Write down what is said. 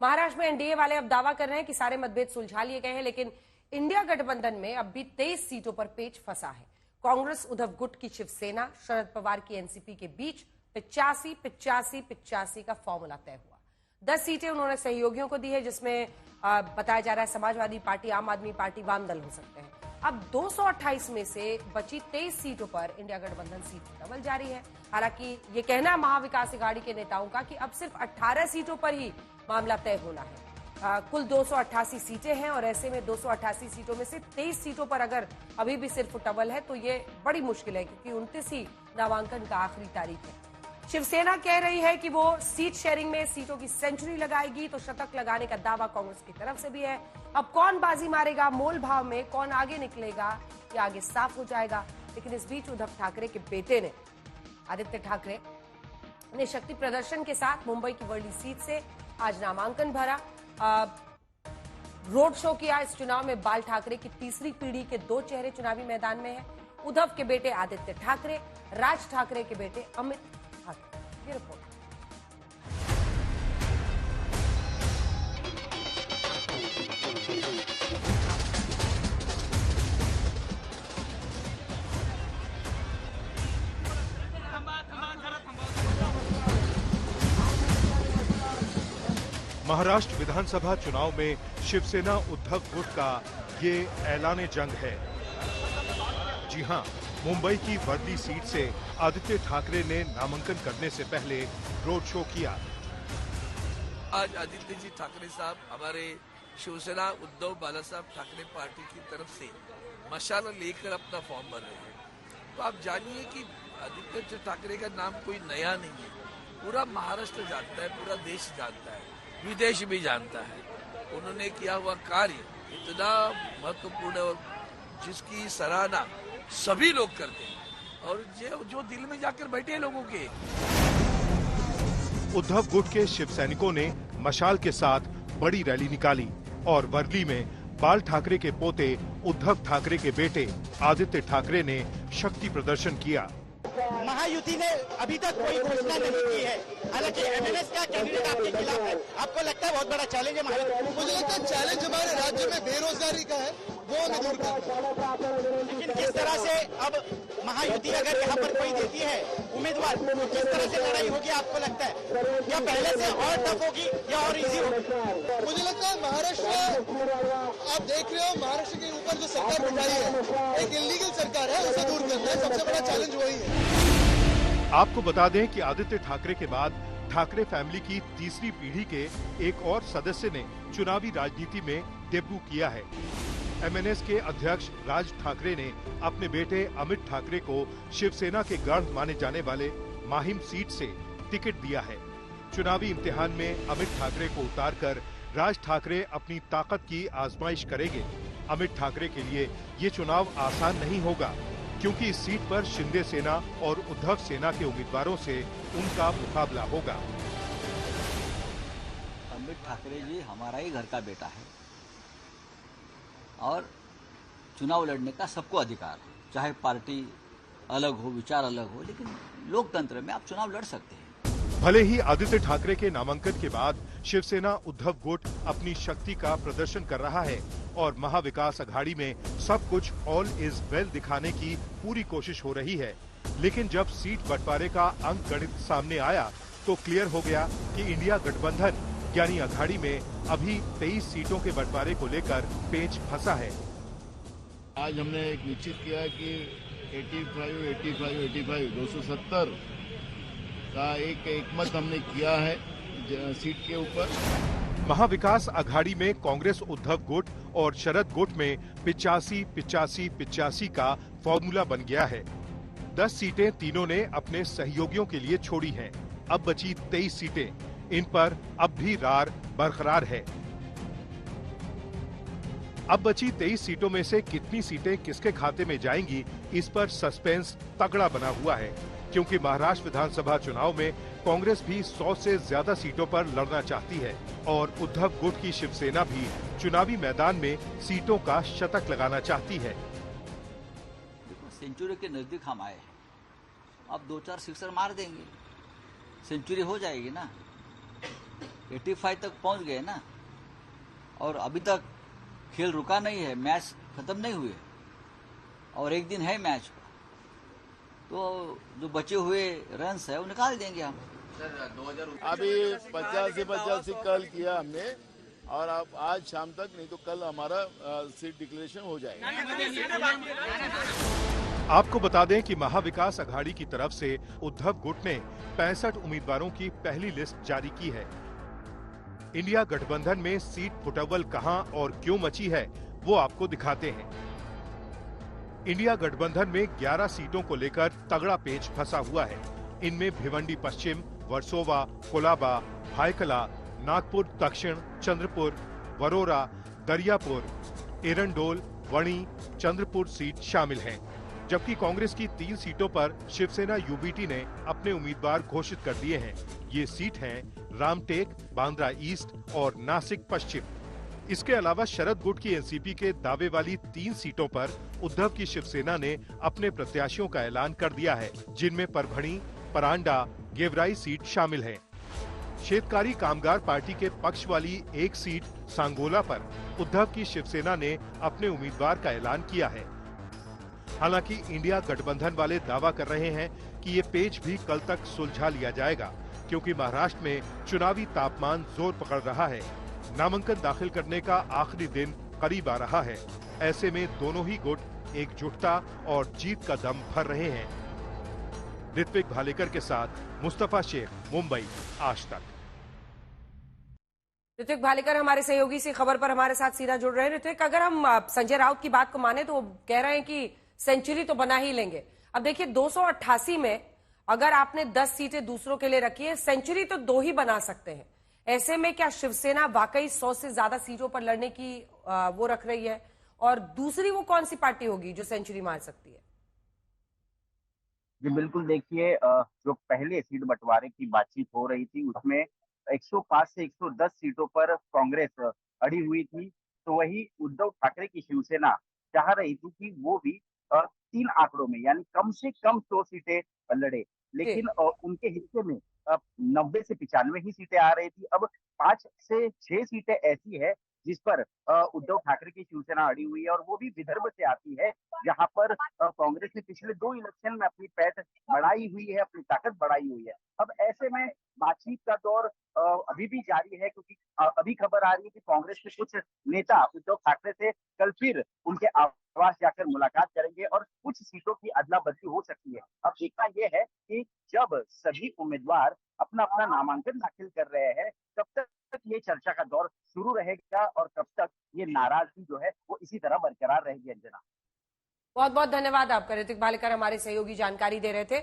महाराष्ट्र में एनडीए वाले अब दावा कर रहे हैं कि सारे मतभेद सुलझा लिए गए हैं, लेकिन इंडिया गठबंधन में अब भी 23 सीटों पर पेच फंसा है। कांग्रेस उद्धव गुट की शिवसेना, शरद पवार की एनसीपी के बीच 85-85-85 का फॉर्मूला तय हुआ। 10 सीटें उन्होंने सहयोगियों को दी है, जिसमें बताया जा रहा है समाजवादी पार्टी, आम आदमी पार्टी, वाम दल हो सकते हैं। अब 228 में से बची 23 सीटों पर इंडिया गठबंधन सीट डबल जारी है। हालांकि ये कहना महाविकास अघाड़ी के नेताओं का कि अब सिर्फ 18 सीटों पर ही मामला तय होना है। कुल 288 सीटें हैं और ऐसे में 288 सीटों में से 23 सीटों पर अगर अभी भी सिर्फ डबल है तो ये बड़ी मुश्किल है, क्योंकि 29 ही नामांकन का आखिरी तारीख है। शिवसेना कह रही है कि वो सीट शेयरिंग में सीटों की सेंचुरी लगाएगी, तो शतक लगाने का दावा कांग्रेस की तरफ से भी है। अब कौन बाजी मारेगा, मोल भाव में कौन आगे निकलेगा, ये आगे साफ हो जाएगा। लेकिन इस बीच उद्धव ठाकरे के बेटे ने, आदित्य ठाकरे ने शक्ति प्रदर्शन के साथ मुंबई की वर्ली सीट से आज नामांकन भरा, रोड शो किया। इस चुनाव में बाल ठाकरे की तीसरी पीढ़ी के 2 चेहरे चुनावी मैदान में हैं। उद्धव के बेटे आदित्य ठाकरे, राज ठाकरे के बेटे अमित ठाकरे। ये रिपोर्ट। महाराष्ट्र विधानसभा चुनाव में शिवसेना उद्धव गुट का ये ऐलाने जंग है। जी हां, मुंबई की वर्ली सीट से आदित्य ठाकरे ने नामांकन करने से पहले रोड शो किया। आज आदित्य जी ठाकरे साहब हमारे शिवसेना उद्धव बाला साहब ठाकरे पार्टी की तरफ से मशाल लेकर अपना फॉर्म भर रहे हैं। तो आप जानिए कि आदित्य ठाकरे का नाम कोई नया नहीं है, पूरा महाराष्ट्र जानता है, पूरा देश जानता है, विदेश भी जानता है। उन्होंने किया हुआ कार्य इतना महत्वपूर्ण है, जिसकी सराहना सभी लोग करते हैं और जो दिल में जाकर बैठे हैं लोगों के। उद्धव गुट के शिव सैनिकों ने मशाल के साथ बड़ी रैली निकाली और वर्ली में बाल ठाकरे के पोते उद्धव ठाकरे के बेटे आदित्य ठाकरे ने शक्ति प्रदर्शन किया। महायुति ने अभी तक कोई घोषणा नहीं की है, हालांकि एमएनएस का कैंडिडेट आपके खिलाफ है। आपको लगता है बहुत बड़ा चैलेंज है? मुझे लगता है चैलेंज हमारे राज्य में बेरोजगारी का है, वो हमें दूर करना है। लेकिन किस तरह से अब महायुति अगर यहाँ पर कोई देती है उम्मीदवार, तो किस तरह से लड़ाई होगी आपको लगता है? या पहले से और टफ होगी या और इजी होगी? मुझे लगता है महाराष्ट्र, आप देख रहे हो महाराष्ट्र के ऊपर जो सरकार बिठाई है, एक इलीगल सरकार है, उसे दूर करना है। सबसे बड़ा चैलेंज वही है। आपको बता दें कि आदित्य ठाकरे के बाद ठाकरे फैमिली की तीसरी पीढ़ी के एक और सदस्य ने चुनावी राजनीति में डेब्यू किया है। एमएनएस के अध्यक्ष राज ठाकरे ने अपने बेटे अमित ठाकरे को शिवसेना के गढ़ माने जाने वाले माहिम सीट से टिकट दिया है। चुनावी इम्तिहान में अमित ठाकरे को उतारकर राज ठाकरे अपनी ताकत की आजमाइश करेंगे। अमित ठाकरे के लिए ये चुनाव आसान नहीं होगा, क्योंकि इस सीट पर शिंदे सेना और उद्धव सेना के उम्मीदवारों से उनका मुकाबला होगा। अमित ठाकरे जी हमारा ही घर का बेटा है और चुनाव लड़ने का सबको अधिकार है, चाहे पार्टी अलग हो, विचार अलग हो, लेकिन लोकतंत्र में आप चुनाव लड़ सकते हैं। भले ही आदित्य ठाकरे के नामांकन के बाद शिवसेना उद्धव गुट अपनी शक्ति का प्रदर्शन कर रहा है और महाविकास अघाड़ी में सब कुछ ऑल इज वेल दिखाने की पूरी कोशिश हो रही है, लेकिन जब सीट बंटवारे का अंक गणित सामने आया तो क्लियर हो गया कि इंडिया गठबंधन यानी अघाड़ी में अभी 23 सीटों के बंटवारे को लेकर पेच फंसा है। आज हमने एक निश्चित किया कि 85 270 का एक मत हमने किया है सीट के ऊपर। महाविकास अघाड़ी में कांग्रेस उद्धव गुट और शरद गुट में 85-85-85 का फॉर्मूला बन गया है। 10 सीटें तीनों ने अपने सहयोगियों के लिए छोड़ी हैं। अब बची 23 सीटें, इन पर अब भी रार बरकरार है। अब बची 23 सीटों में से कितनी सीटें किसके खाते में जाएंगी, इस पर सस्पेंस तगड़ा बना हुआ है, क्योंकि महाराष्ट्र विधानसभा चुनाव में कांग्रेस भी 100 से ज्यादा सीटों पर लड़ना चाहती है और उद्धव गुट की शिवसेना भी चुनावी मैदान में सीटों का शतक लगाना चाहती है। देखो, सेंचुरी के नजदीक हम आए हैं, अब 2-4 सिक्सर मार देंगे, सेंचुरी हो जाएगी ना। 85 तक पहुंच गए ना, और अभी तक खेल रुका नहीं है, मैच खत्म नहीं हुए और एक दिन है मैच का, तो जो बचे हुए रन्स है वो निकाल देंगे हम। अभी 85 कल किया हमने, और अब आज शाम तक, नहीं तो कल हमारा सीट डिक्लेरेशन हो जाएगा। आपको बता दें कि महाविकास अघाड़ी की तरफ से उद्धव गुट ने 65 उम्मीदवारों की पहली लिस्ट जारी की है। इंडिया गठबंधन में सीट फुटअव्वल कहां और क्यों मची है, वो आपको दिखाते हैं। इंडिया गठबंधन में 11 सीटों को लेकर तगड़ा पेच फंसा हुआ है। इनमें भिवंडी पश्चिम, वर्सोवा, कोलाबा, भायखला, नागपुर दक्षिण, चंद्रपुर, वरोरा, दरियापुर, एरंडोल, वणी, चंद्रपुर सीट शामिल हैं। जबकि कांग्रेस की 3 सीटों पर शिवसेना यूबीटी ने अपने उम्मीदवार घोषित कर दिए हैं। ये सीट हैं रामटेक, बांद्रा ईस्ट और नासिक पश्चिम। इसके अलावा शरद गुट की एनसीपी के दावे वाली 3 सीटों पर उद्धव की शिवसेना ने अपने प्रत्याशियों का ऐलान कर दिया है, जिनमें परभणी, परांडा, गेवराई सीट शामिल है। शेतकारी कामगार पार्टी के पक्ष वाली एक सीट सांगोला पर उद्धव की शिवसेना ने अपने उम्मीदवार का ऐलान किया है। हालांकि इंडिया गठबंधन वाले दावा कर रहे हैं कि ये पेच भी कल तक सुलझा लिया जाएगा, क्योंकि महाराष्ट्र में चुनावी तापमान जोर पकड़ रहा है। नामांकन दाखिल करने का आखिरी दिन करीब आ रहा है। ऐसे में दोनों ही गुट एकजुटता और जीत का दम भर रहे हैं। ऋत्विक भालेकर के साथ मुस्तफा शेख, मुंबई, आज तक। ऋत्विक भालेकर हमारे सहयोगी से खबर पर हमारे साथ सीधा जुड़ रहे हैं। ऋत्विक, अगर हम संजय राउत की बात को माने तो वो कह रहे हैं कि सेंचुरी तो बना ही लेंगे। अब देखिए 288 में अगर आपने 10 सीटें दूसरों के लिए रखी है, सेंचुरी तो 2 ही बना सकते हैं। ऐसे में क्या शिवसेना वाकई 100 से ज्यादा सीटों पर लड़ने की वो रख रही है? और दूसरी वो कौन सी पार्टी होगी जो सेंचुरी मार सकती है? जी बिल्कुल, देखिए जो पहले सीट बंटवारे की बातचीत हो रही थी उसमें 105 से 110 सीटों पर कांग्रेस अड़ी हुई थी, तो वही उद्धव ठाकरे की शिवसेना चाह रही थी कि वो भी 3 आंकड़ों में यानी कम से कम 100 सीटें लड़े, लेकिन उनके हिस्से में 90 से 95 ही सीटें आ रही थी। अब 5 से 6 सीटें ऐसी है जिस पर उद्धव ठाकरे की शिवसेना अड़ी हुई है, और वो भी विदर्भ से आती है, जहां पर कांग्रेस ने पिछले 2 इलेक्शन में अपनी पैठ बढ़ाई हुई है, अपनी ताकत बढ़ाई हुई है। अब ऐसे में बातचीत का दौर अभी भी जारी है, क्योंकि अभी खबर आ रही है कि कांग्रेस के कुछ नेता उद्धव ठाकरे से कल फिर उनके आवास जाकर मुलाकात करेंगे और कुछ सीटों की अदला बदली हो सकती है। अब देखना यह है कि जब सभी उम्मीदवार अपना अपना नामांकन दाखिल कर रहे हैं, तब तक ये चर्चा का दौर शुरू रहेगा और कब तक ये नाराजगी जो है वो इसी तरह बरकरार रहेगी। अंजना, बहुत बहुत धन्यवाद आपका। ऋत्विक भालेकर हमारे सहयोगी जानकारी दे रहे थे।